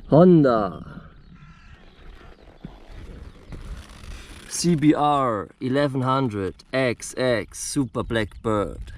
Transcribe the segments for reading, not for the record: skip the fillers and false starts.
Honda CBR1100XX Super Blackbird.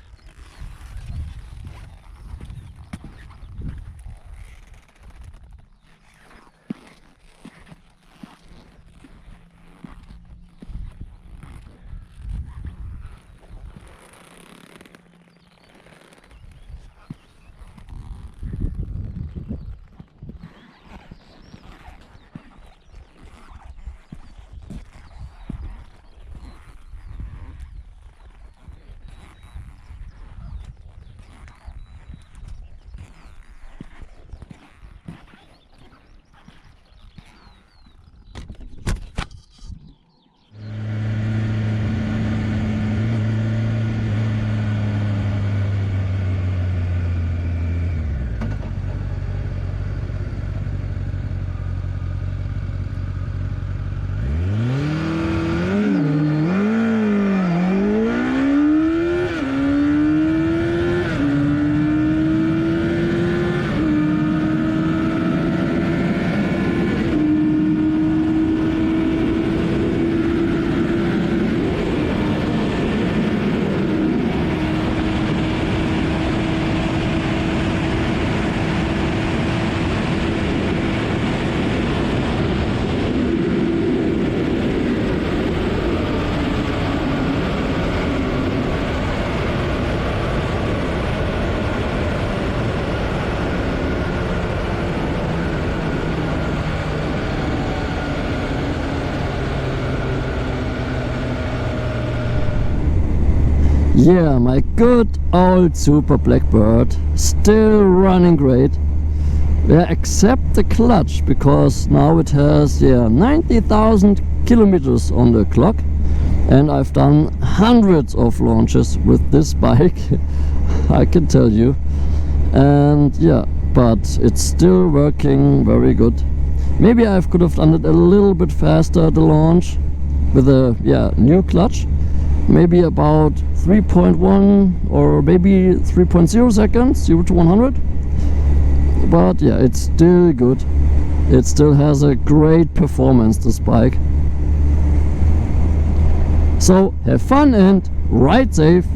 Yeah, my good old Super Blackbird, still running great. Yeah, except the clutch, because now it has 90,000 kilometers on the clock, and I've done hundreds of launches with this bike, I can tell you. And yeah, but it's still working very good. Maybe I could have done it a little bit faster, the launch, with a new clutch. Maybe about 3.1 or maybe 3.0 seconds, 0 to 100. But yeah, it's still good. It still has a great performance, this bike. So have fun and ride safe.